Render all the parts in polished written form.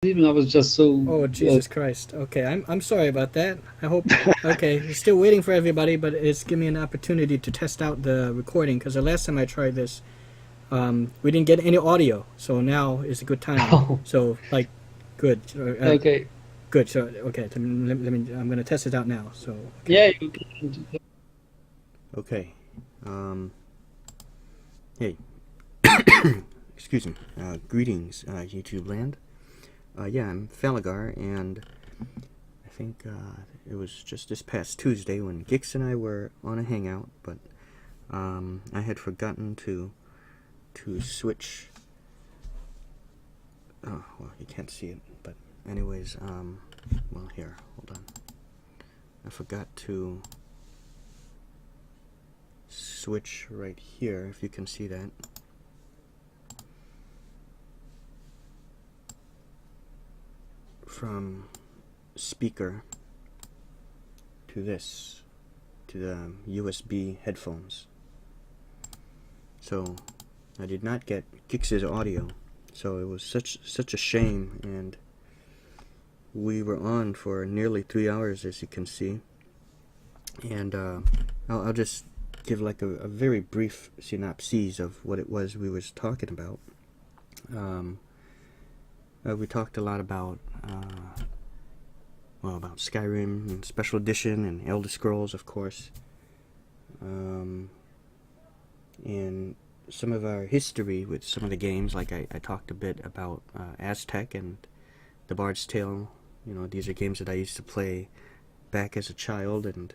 Even I was just so. Oh Jesus Christ. Okay, I'm sorry about that. I hope. Okay, we're still waiting for everybody, but it's giving me an opportunity to test out the recording because the last time I tried this, we didn't get any audio. So now is a good time. Oh, So like, good, okay. good. So okay, let me. I'm gonna test it out now. So okay. Yeah, you can. Okay. Um. Hey. Excuse me. Greetings, YouTube land. Yeah, I'm Falagar, and I think it was just this past Tuesday when Gix and I were on a hangout, but I had forgotten to switch. Oh, well, you can't see it, but anyways, well, here, hold on. I forgot to switch right here, if you can see that. From speaker to this, to the USB headphones. So I did not get Gix's audio, so it was such a shame, and we were on for nearly 3 hours, as you can see. And I'll just give like a very brief synopsis of what it was we was talking about. We talked a lot about well, about Skyrim and Special Edition and Elder Scrolls, of course, and some of our history with some of the games. Like I talked a bit about Aztec and The Bard's Tale. You know, these are games that I used to play back as a child, and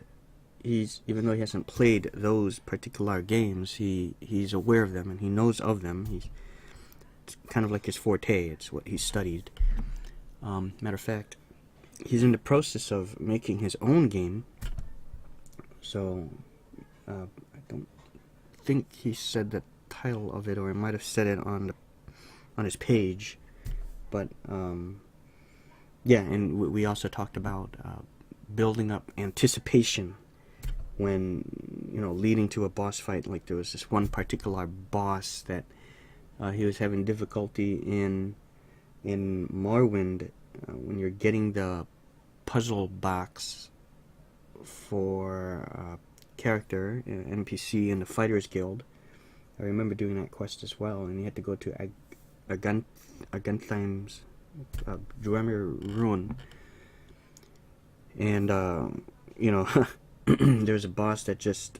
even though he hasn't played those particular games, he's aware of them and he knows of them. It's kind of like his forte. It's what he studied. Matter of fact, he's in the process of making his own game. So I don't think he said the title of it, or he might have said it on his page. But yeah, and we also talked about building up anticipation when, you know, leading to a boss fight. Like there was this one particular boss that he was having difficulty in Morrowind, when you're getting the puzzle box for character, NPC in the Fighters Guild. I remember doing that quest as well, and you had to go to Aguntheim's Dwemer Ruin, and you know, there's a boss that just,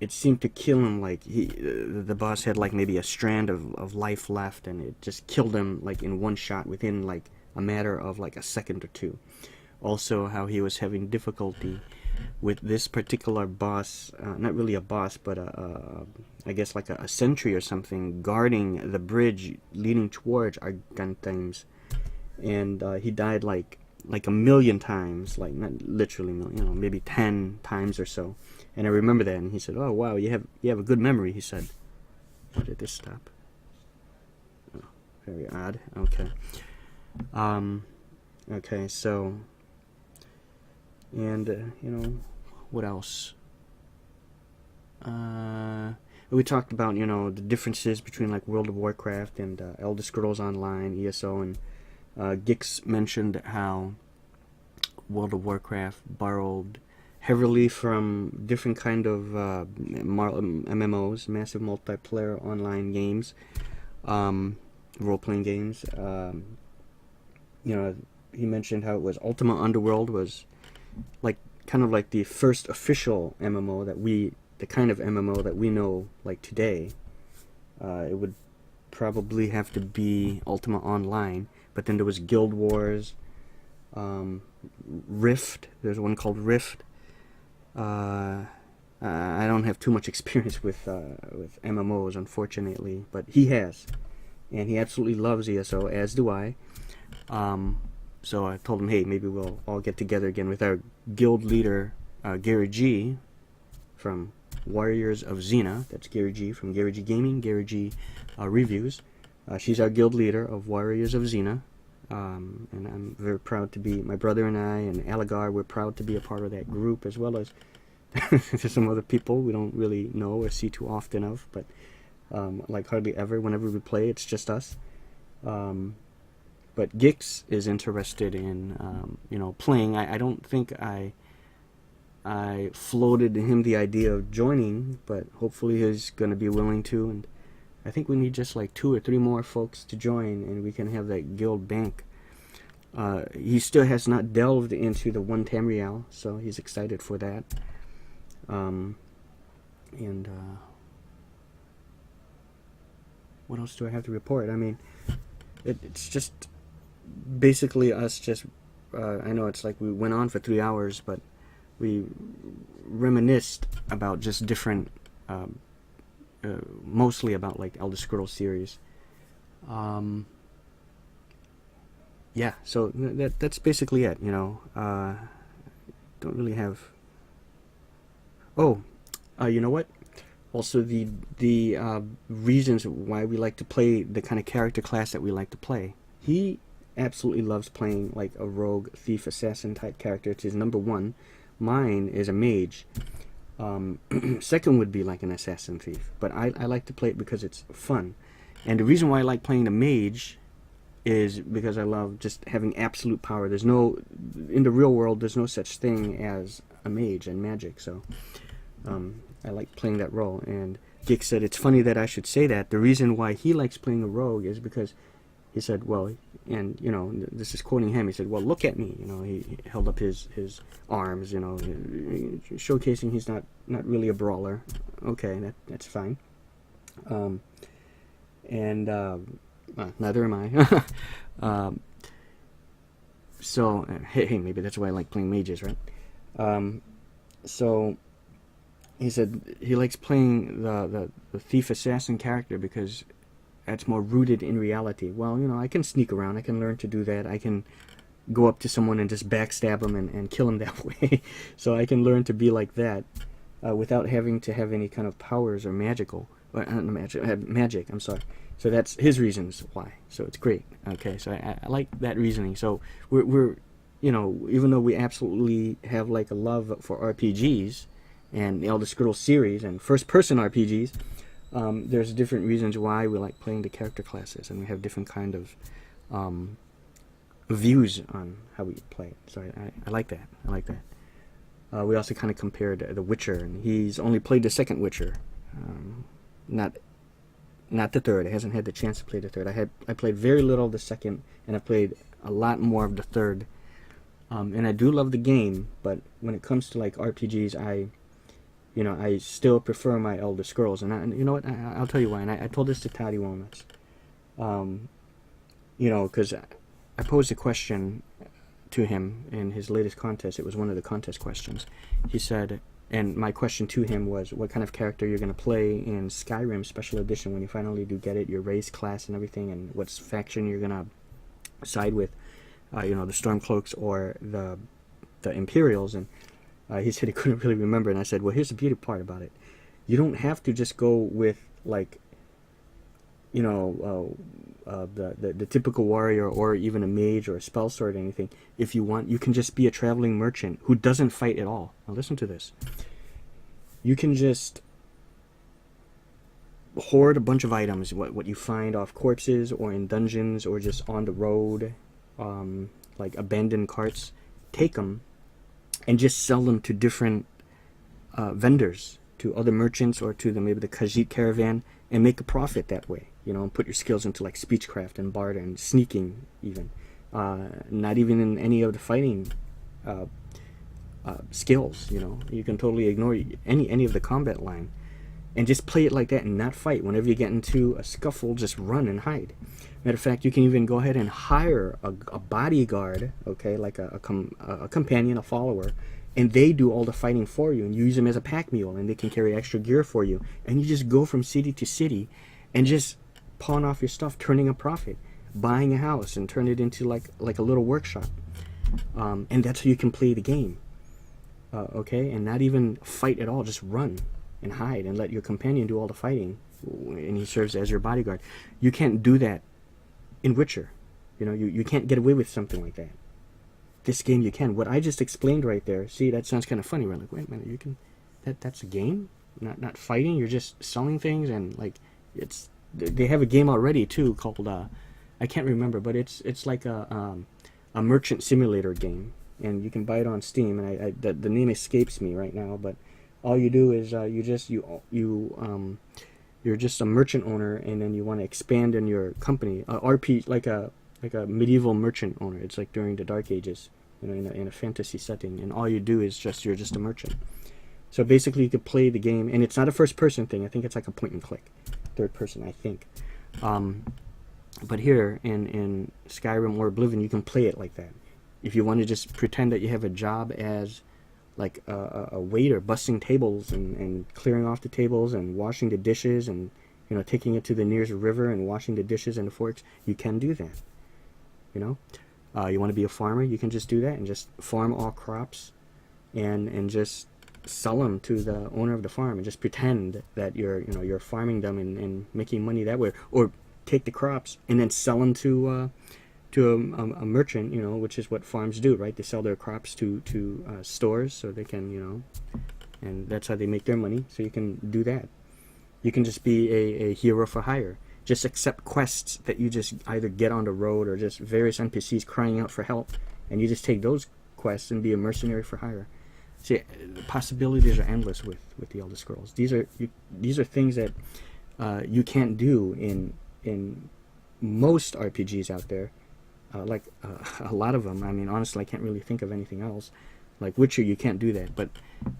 it seemed to kill him. Like the boss had like maybe a strand of life left, and it just killed him like in one shot within like a matter of like a second or two. Also, how he was having difficulty with this particular boss, not really a boss, but I guess like a sentry or something guarding the bridge leading towards Argantines, and he died like a million times, like not literally million, you know, maybe 10 times or so. And I remember that, and he said, "Oh wow, you have a good memory." He said. Why did this stop? Oh, very odd. Okay. Okay, so, and you know, what else? We talked about, you know, the differences between like World of Warcraft and Elder Scrolls Online, ESO, and Gix mentioned how World of Warcraft borrowed heavily from different kind of MMOs, massive multiplayer online games, role-playing games. You know, he mentioned how it was Ultima Underworld was like kind of like the first official MMO that the kind of MMO that we know like today. It would probably have to be Ultima Online, but then there was Guild Wars, Rift. There's one called Rift. I don't have too much experience with MMOs, unfortunately, but he has, and he absolutely loves ESO, as do I. So I told him, hey, maybe we'll all get together again with our guild leader, Gary G, from Warriors of Xena. That's Gary G from Gary G Gaming, Gary G Reviews. She's our guild leader of Warriors of Xena. And I'm very proud to be, my brother and I and Alagar, we're proud to be a part of that group, as well as there's some other people we don't really know or see too often of, but like hardly ever. Whenever we play, it's just us. but Gix is interested in playing. I don't think I floated him the idea of joining, but hopefully he's going to be willing to. And I think we need just like 2 or 3 more folks to join, and we can have that guild bank. He still has not delved into the 1 Tamriel, so he's excited for that. What else do I have to report? I mean, it's just basically us just... I know it's like we went on for 3 hours, but we reminisced about just different... mostly about like Elder Scrolls series. Yeah, so that's basically it, you know. Don't really have... Oh, you know what? Also, the reasons why we like to play the kind of character class that we like to play. He absolutely loves playing like a rogue, thief, assassin type character. It's his number 1. Mine is a mage. Second would be like an assassin thief. But I like to play it because it's fun. And the reason why I like playing the mage is because I love just having absolute power. There's no... In the real world, there's no such thing as a mage and magic, so... I like playing that role. And Gix said, it's funny that I should say that. The reason why he likes playing a rogue is because he said, well, and, you know, this is quoting him, he said, well, look at me. You know, he held up his arms, you know, showcasing he's not really a brawler. Okay, that's fine. Neither am I. So, hey, maybe that's why I like playing mages, right? So... He said he likes playing the thief assassin character because that's more rooted in reality. Well, you know, I can sneak around. I can learn to do that. I can go up to someone and just backstab them and kill them that way. So I can learn to be like that without having to have any kind of powers or magic. I'm sorry. So that's his reasons why. So it's great. Okay, so I like that reasoning. So we're you know, even though we absolutely have like a love for RPGs and the Elder Scrolls series and first-person RPGs, there's different reasons why we like playing the character classes, and we have different kind of views on how we play it. So I like that. I like that. We also kind of compared The Witcher, and he's only played the second Witcher, not the third. He hasn't had the chance to play the third. I played very little of the second, and I played a lot more of the third. And I do love the game, but when it comes to like RPGs, I still prefer my Elder Scrolls. And you know what? I'll tell you why. And I told this to Toddy Walnuts. You know, because I posed a question to him in his latest contest. It was one of the contest questions. He said, and my question to him was, what kind of character you're going to play in Skyrim Special Edition when you finally do get it, your race, class, and everything, and what faction you're going to side with, you know, the Stormcloaks or the Imperials. And he said he couldn't really remember, and I said, well, here's the beauty part about it. You don't have to just go with, like, you know, the typical warrior or even a mage or a spell sword or anything. If you want, you can just be a traveling merchant who doesn't fight at all. Now listen to this. You can just hoard a bunch of items, what you find off corpses or in dungeons or just on the road, like abandoned carts. Take them and just sell them to different vendors, to other merchants, or to maybe the Khajiit caravan, and make a profit that way. You know, and put your skills into like speechcraft and bard and sneaking even. Not even in any of the fighting skills. You know, you can totally ignore any of the combat line, and just play it like that and not fight. Whenever you get into a scuffle, just run and hide. Matter of fact, you can even go ahead and hire a bodyguard, okay, like a companion, a follower, and they do all the fighting for you, and you use them as a pack mule, and they can carry extra gear for you, and you just go from city to city and just pawn off your stuff, turning a profit, buying a house and turn it into like a little workshop, and that's how you can play the game, okay, and not even fight at all, just run and hide and let your companion do all the fighting, and he serves as your bodyguard. You can't do that in Witcher. You know, you can't get away with something like that. This game you can. What I just explained right there, see, that sounds kind of funny. We're like, wait a minute, you can, that's a game? Not fighting, you're just selling things, and like, they have a game already too called I can't remember, but it's like a merchant simulator game, and you can buy it on Steam. And the name escapes me right now, but all you do is you're just a merchant owner, and then you want to expand in your company. RP like a medieval merchant owner. It's like during the Dark Ages, you know, in a fantasy setting, and all you do is you're just a merchant. So basically, you could play the game, and it's not a first-person thing. I think it's like a point-and-click, third-person, I think. But here in Skyrim or Oblivion, you can play it like that. If you want to just pretend that you have a job as like a waiter, busting tables and clearing off the tables and washing the dishes and, you know, taking it to the nearest river and washing the dishes and the forks, you can do that. You know, you want to be a farmer, you can just do that and just farm all crops and just sell them to the owner of the farm and just pretend that you're farming them and making money that way, or take the crops and then sell them to a merchant, you know, which is what farms do, right? They sell their crops to stores so they can, you know, and that's how they make their money. So you can do that. You can just be a hero for hire. Just accept quests that you just either get on the road or just various NPCs crying out for help, and you just take those quests and be a mercenary for hire. See, the possibilities are endless with the Elder Scrolls. These are things that you can't do in most RPGs out there. Like a lot of them. I mean, honestly, I can't really think of anything else. Like Witcher, you can't do that. But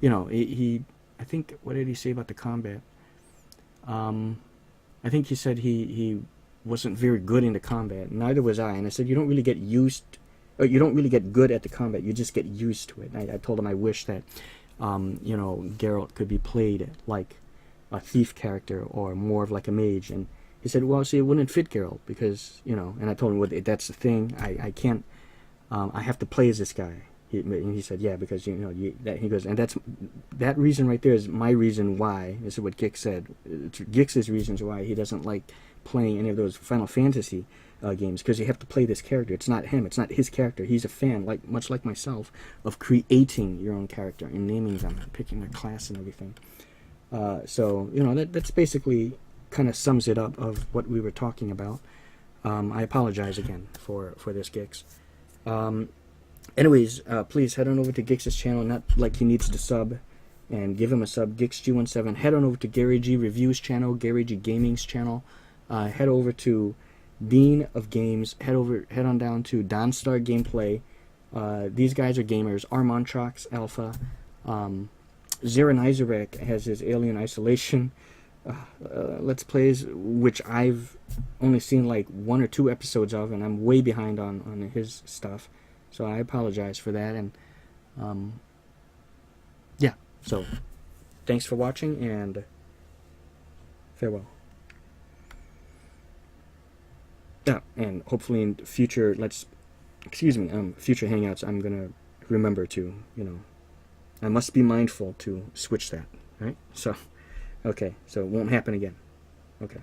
you know, I think, what did he say about the combat? I think he said he wasn't very good in the combat. Neither was I. And I said, you don't really get used, or you don't really get good at the combat. You just get used to it. I told him I wish that, you know, Geralt could be played like a thief character or more of like a mage. And he said, well, see, it wouldn't fit Geralt because, you know, and I told him, well, that's the thing. I can't, I have to play as this guy. And he said, yeah, because, you know, he goes, and that reason right there is my reason why. This is what gixG said. It's gix's reasons why he doesn't like playing any of those Final Fantasy games, because you have to play this character. It's not him. It's not his character. He's a fan, much like myself, of creating your own character and naming them and picking their class and everything. So, you know, that's basically kind of sums it up of what we were talking about. I apologize again for this gixG. Anyways, please head on over to gix's channel, not like he needs to sub, and give him a sub, gixG17. Head on over to Gary G Reviews channel, Gary G Gaming's channel. Head over to Dean of Games. Head on down to Donstar Gameplay. These guys are gamers. Armontrox Alpha. Zarin Izarek has his Alien Isolation Let's Plays, which I've only seen like 1 or 2 episodes of, and I'm way behind on his stuff. So I apologize for that, and yeah, so thanks for watching, and farewell. Yeah, and hopefully in future future Hangouts, I'm gonna remember to, you know, I must be mindful to switch that, right? So, okay, so it won't happen again. Okay.